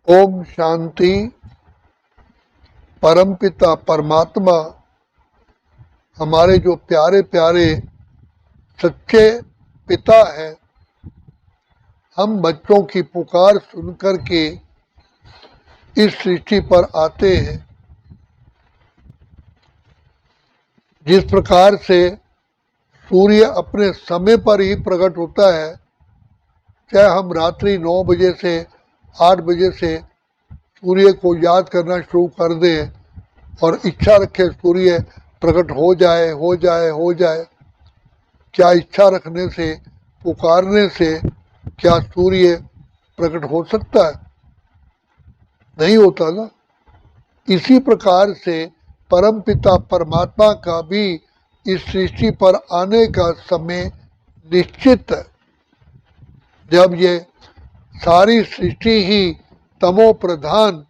ओम शांति। परमपिता परमात्मा हमारे जो प्यारे प्यारे सच्चे पिता है, हम बच्चों की पुकार सुनकर के इस सृष्टि पर आते हैं। जिस प्रकार से सूर्य अपने समय पर ही प्रकट होता है, चाहे हम रात्रि 9 बजे से 8 बजे से सूर्य को याद करना शुरू कर दें और इच्छा रखे सूर्य प्रकट हो जाए हो जाए हो जाए, क्या इच्छा रखने से, पुकारने से क्या सूर्य प्रकट हो सकता है? नहीं होता ना। इसी प्रकार से परमपिता परमात्मा का भी इस सृष्टि पर आने का समय निश्चित है। जब ये सारी सृष्टि ही तमो प्रधान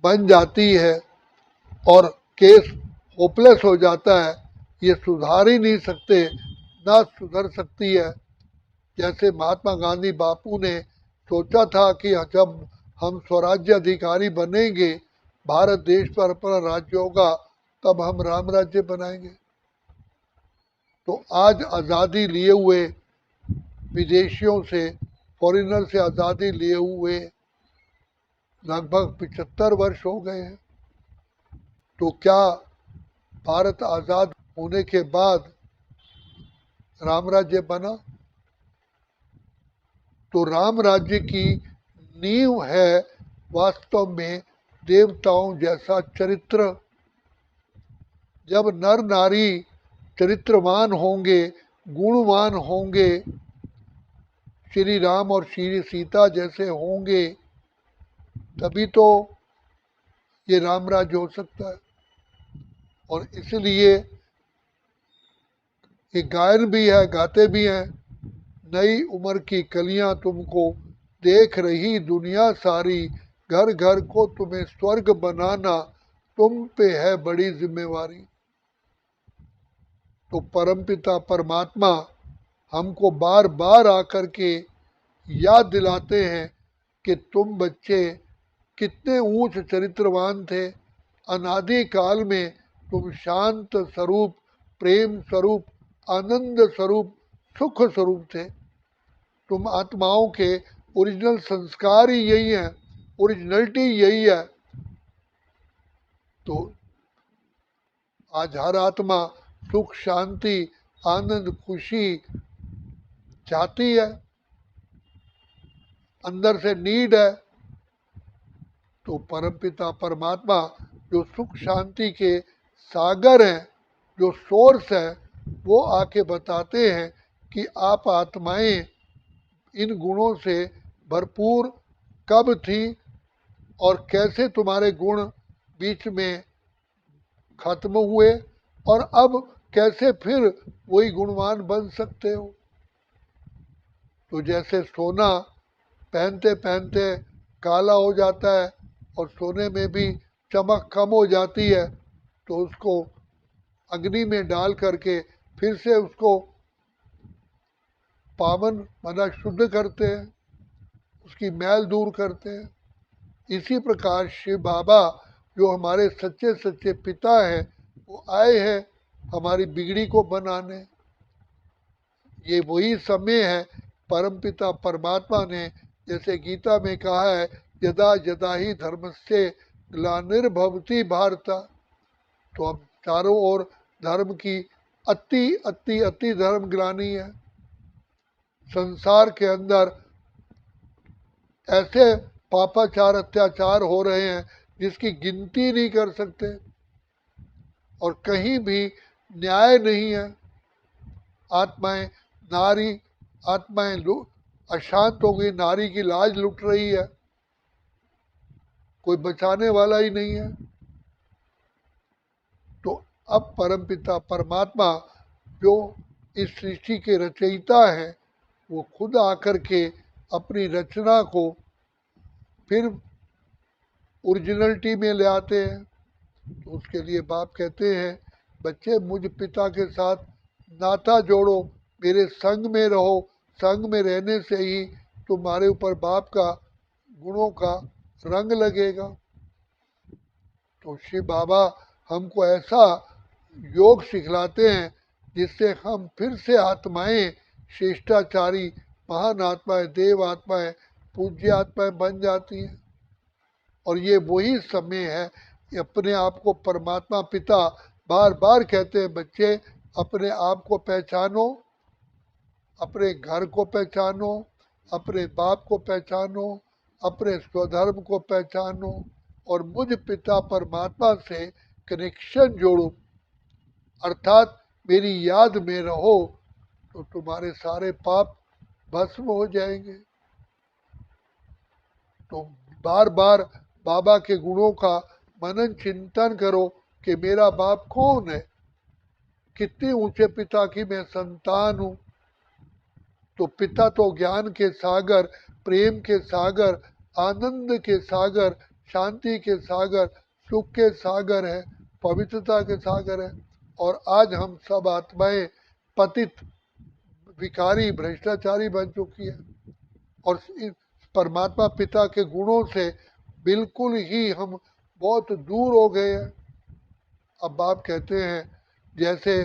बन जाती है और केस होपलेस हो जाता है, ये सुधार ही नहीं सकते, ना सुधर सकती है। जैसे महात्मा गांधी बापू ने सोचा था कि जब हम स्वराज्य अधिकारी बनेंगे, भारत देश पर अपना राज्य होगा, तब हम राम राज्य बनाएंगे। तो आज आज़ादी लिए हुए, विदेशियों से, फॉरेनर से आज़ादी लिए हुए लगभग 75 वर्ष हो गए हैं। तो क्या भारत आज़ाद होने के बाद राम राज्य बना? तो राम राज्य की नींव है वास्तव में देवताओं जैसा चरित्र। जब नर नारी चरित्रवान होंगे, गुणवान होंगे, श्री राम और श्री सीता जैसे होंगे, तभी तो ये राम राज्य हो सकता है। और इसलिए ये गायन भी है, गाते भी हैं, नई उम्र की कलियां तुमको देख रही दुनिया सारी, घर घर को तुम्हें स्वर्ग बनाना तुम पे है बड़ी जिम्मेवारी। तो परमपिता परमात्मा हमको बार बार आकर के याद दिलाते हैं कि तुम बच्चे कितने ऊंच चरित्रवान थे। अनादि काल में तुम शांत स्वरूप, प्रेम स्वरूप, आनंद स्वरूप, सुख स्वरूप थे। तुम आत्माओं के ओरिजिनल संस्कार ही यही है, ओरिजिनलिटी यही है। तो आज हर आत्मा सुख, शांति, आनंद, खुशी चाहती है, अंदर से नीड है। तो परमपिता परमात्मा जो सुख शांति के सागर हैं, जो सोर्स है, वो आके बताते हैं कि आप आत्माएं इन गुणों से भरपूर कब थी और कैसे तुम्हारे गुण बीच में खत्म हुए और अब कैसे फिर वही गुणवान बन सकते हो। तो जैसे सोना पहनते पहनते काला हो जाता है और सोने में भी चमक कम हो जाती है, तो उसको अग्नि में डाल करके फिर से उसको पावन माना शुद्ध करते हैं, उसकी मैल दूर करते हैं। इसी प्रकार शिव बाबा जो हमारे सच्चे सच्चे पिता हैं, वो आए हैं हमारी बिगड़ी को बनाने। ये वही समय है, परमपिता परमात्मा ने जैसे गीता में कहा है, यदा यदा ही धर्मस्य ग्लानिर्भवति भारत। तो अब चारों ओर धर्म की अति अति अति धर्म ग्लानी है। संसार के अंदर ऐसे पापाचार अत्याचार हो रहे हैं जिसकी गिनती नहीं कर सकते, और कहीं भी न्याय नहीं है। आत्माएं नारी आत्माएं अशांत हो गई, नारी की लाज लुट रही है, कोई बचाने वाला ही नहीं है। तो अब परमपिता परमात्मा जो इस सृष्टि के रचयिता हैं, वो खुद आकर के अपनी रचना को फिर ओरिजिनलिटी में ले आते हैं। तो उसके लिए बाप कहते हैं, बच्चे मुझ पिता के साथ नाता जोड़ो, मेरे संग में रहो। संग में रहने से ही तुम्हारे ऊपर बाप का गुणों का रंग लगेगा। तो शिव बाबा हमको ऐसा योग सिखलाते हैं जिससे हम फिर से आत्माएं श्रेष्ठाचारी महान आत्माएं देव आत्माएं पूज्य आत्माएं बन जाती हैं। और ये वही समय है, अपने आप को परमात्मा पिता बार बार कहते हैं, बच्चे अपने आप को पहचानो, अपने घर को पहचानो, अपने बाप को पहचानो, अपने स्वधर्म को पहचानो और मुझ पिता परमात्मा से कनेक्शन जोड़ो, अर्थात मेरी याद में रहो, तो तुम्हारे सारे पाप भस्म हो जाएंगे। तो बार बार बाबा के गुणों का मनन चिंतन करो कि मेरा बाप कौन है, कितने ऊंचे पिता की मैं संतान हूँ। तो पिता तो ज्ञान के सागर, प्रेम के सागर, आनंद के सागर, शांति के सागर, सुख के सागर है, पवित्रता के सागर है। और आज हम सब आत्माएं पतित, विकारी, भ्रष्टाचारी बन चुकी है और इस परमात्मा पिता के गुणों से बिल्कुल ही हम बहुत दूर हो गए हैं। अब बाप कहते हैं जैसे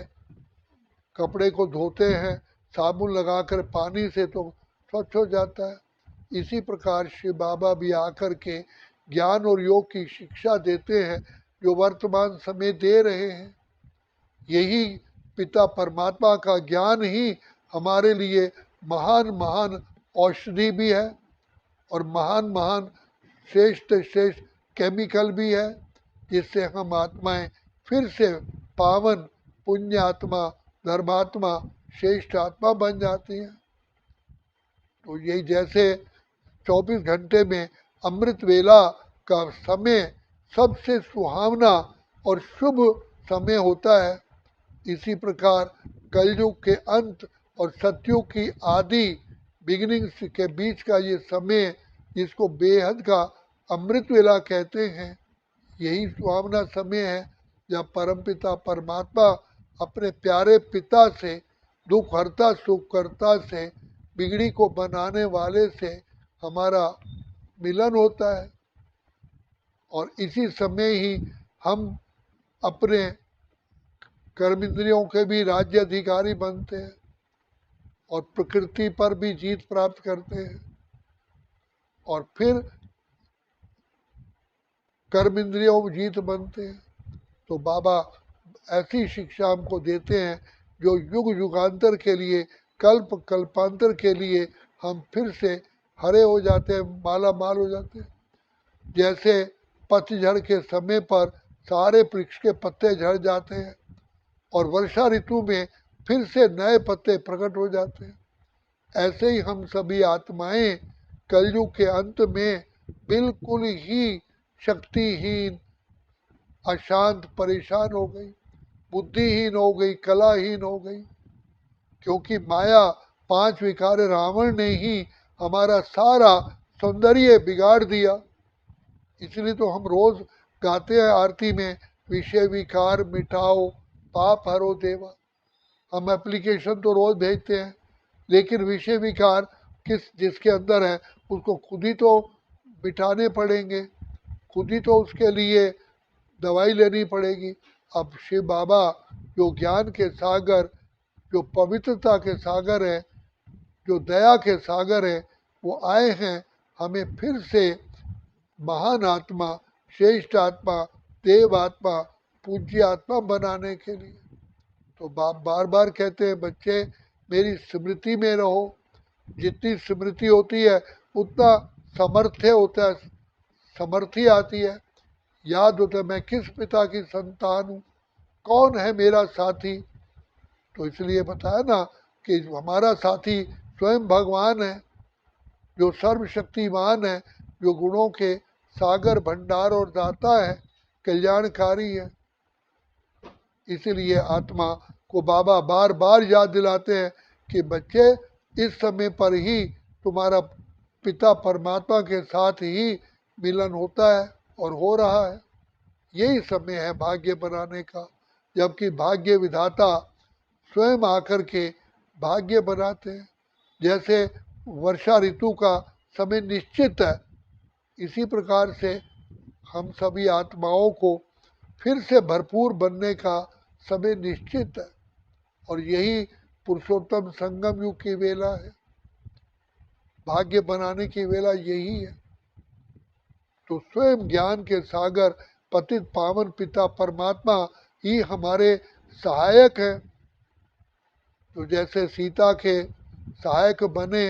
कपड़े को धोते हैं साबुन लगाकर पानी से तो स्वच्छ हो जाता है, इसी प्रकार शिव बाबा भी आकर के ज्ञान और योग की शिक्षा देते हैं जो वर्तमान समय दे रहे हैं। यही पिता परमात्मा का ज्ञान ही हमारे लिए महान महान औषधि भी है और महान महान श्रेष्ठ श्रेष्ठ केमिकल भी है, जिससे हम आत्माएं फिर से पावन पुण्य आत्मा, धर्मात्मा, श्रेष्ठ आत्मा बन जाती हैं। तो यही जैसे 24 घंटे में अमृत वेला का समय सबसे सुहावना और शुभ समय होता है, इसी प्रकार कलयुग के अंत और सतयुग की आदि बिगिनिंग्स के बीच का ये समय, जिसको बेहद का अमृत वेला कहते हैं, यही सुहावना समय है जब परमपिता परमात्मा अपने प्यारे पिता से, दुख हरता सुख करता से, बिगड़ी को बनाने वाले से हमारा मिलन होता है। और इसी समय ही हम अपने कर्मेंद्रियों के भी राज्य अधिकारी बनते हैं और प्रकृति पर भी जीत प्राप्त करते हैं और फिर कर्मेंद्रियों में जीत बनते हैं। तो बाबा ऐसी शिक्षा हमको देते हैं जो युग युगांतर के लिए, कल्प कल्पांतर के लिए हम फिर से हरे हो जाते हैं, माला माल हो जाते हैं। जैसे पतझड़ के समय पर सारे वृक्ष के पत्ते झड़ जाते हैं और वर्षा ऋतु में फिर से नए पत्ते प्रकट हो जाते हैं, ऐसे ही हम सभी आत्माएं कलयुग के अंत में बिल्कुल ही शक्तिहीन, अशांत, परेशान हो गई, बुद्धिहीन हो गई, कलाहीन हो गई, क्योंकि माया पांच विकार रावण ने ही हमारा सारा सौंदर्य बिगाड़ दिया। इसलिए तो हम रोज गाते हैं आरती में, विषय विकार मिटाओ पाप हरो देवा। हम एप्लीकेशन तो रोज भेजते हैं, लेकिन विषय विकार जिसके अंदर है उसको खुद ही तो मिटाने पड़ेंगे, खुद ही तो उसके लिए दवाई लेनी पड़ेगी। अब शिव बाबा जो ज्ञान के सागर, जो पवित्रता के सागर है, जो दया के सागर है, वो आए हैं हमें फिर से महान आत्मा, श्रेष्ठ आत्मा, देव आत्मा, पूज्य आत्मा बनाने के लिए। तो बाप बार बार कहते हैं, बच्चे मेरी स्मृति में रहो। जितनी स्मृति होती है उतना समर्थ्य होता है, समर्थी आती है, याद होता है मैं किस पिता की संतान हूँ, कौन है मेरा साथी। तो इसलिए बताया ना कि हमारा साथी स्वयं भगवान है, जो सर्वशक्तिमान है, जो गुणों के सागर भंडार और दाता है, कल्याणकारी है। इसलिए आत्मा को बाबा बार बार याद दिलाते हैं कि बच्चे इस समय पर ही तुम्हारा पिता परमात्मा के साथ ही मिलन होता है और हो रहा है। यही समय है भाग्य बनाने का, जबकि भाग्य विधाता स्वयं आकर के भाग्य बनाते हैं। जैसे वर्षा ऋतु का समय निश्चित है, इसी प्रकार से हम सभी आत्माओं को फिर से भरपूर बनने का समय निश्चित है और यही पुरुषोत्तम संगम युग की वेला है, भाग्य बनाने की वेला यही है। तो स्वयं ज्ञान के सागर पतित पावन पिता परमात्मा ही हमारे सहायक है। तो जैसे सीता के सहायक बने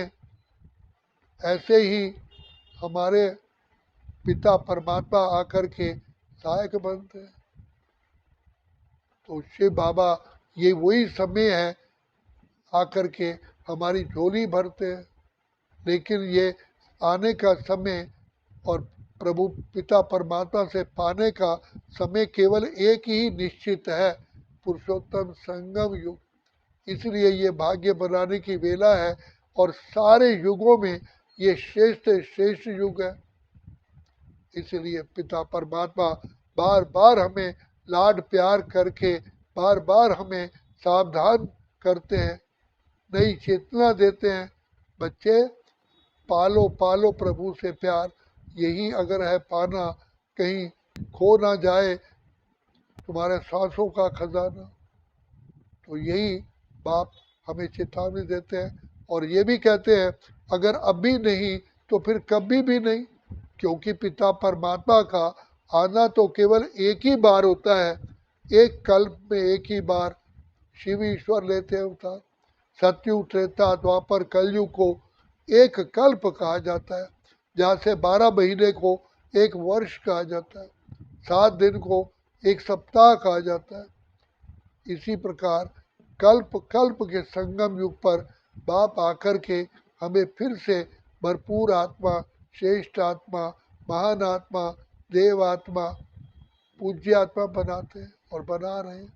ऐसे ही हमारे पिता परमात्मा आकर के सहायक बनते हैं। तो शिव बाबा ये वही समय है आकर के हमारी झोली भरते हैं, लेकिन ये आने का समय और प्रभु पिता परमात्मा से पाने का समय केवल एक ही निश्चित है, पुरुषोत्तम संगम युग। इसलिए ये भाग्य बनाने की वेला है और सारे युगों में ये श्रेष्ठ श्रेष्ठ युग है। इसलिए पिता परमात्मा बार बार हमें लाड प्यार करके बार बार हमें सावधान करते हैं, नई चेतना देते हैं। बच्चे पालो पालो प्रभु से प्यार, यही अगर है पाना, कहीं खो ना जाए तुम्हारे सांसों का खजाना। तो यही बाप हमें चेतावनी देते हैं और ये भी कहते हैं अगर अभी नहीं तो फिर कभी भी नहीं, क्योंकि पिता परमात्मा का आना तो केवल एक ही बार होता है, एक कल्प में एक ही बार शिव ईश्वर लेते हैं अवतार। सतयुग त्रेता द्वापर कलयुग को एक कल्प कहा जाता है, जहाँ से 12 महीने को एक वर्ष कहा जाता है, 7 दिन को एक सप्ताह कहा जाता है। इसी प्रकार कल्प कल्प के संगम युग पर बाप आकर के हमें फिर से भरपूर आत्मा, श्रेष्ठ आत्मा, महान आत्मा, देव आत्मा, पूज्य आत्मा बनाते हैं और बना रहे हैं।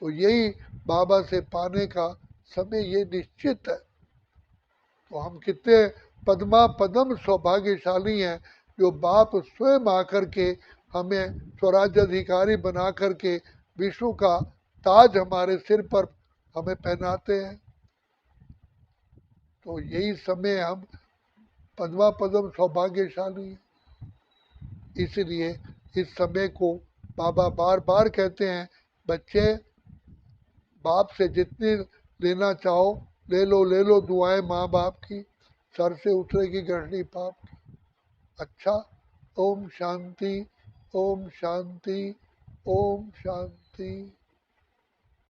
तो यही बाबा से पाने का समय ये निश्चित है। तो हम कितने पद्मा पदम सौभाग्यशाली हैं जो बाप स्वयं आकर के हमें स्वराज्य अधिकारी बना करके विश्व का ताज हमारे सिर पर हमें पहनाते हैं। तो यही समय हम पद्मा पदम सौभाग्यशाली हैं। इसलिए इस समय को बाबा बार बार कहते हैं, बच्चे बाप से जितनी लेना चाहो ले लो दुआएं माँ बाप की, सर से उतरेगी गठरी पाप की। अच्छा, ओम शांति, ओम शांति, ओम शांति।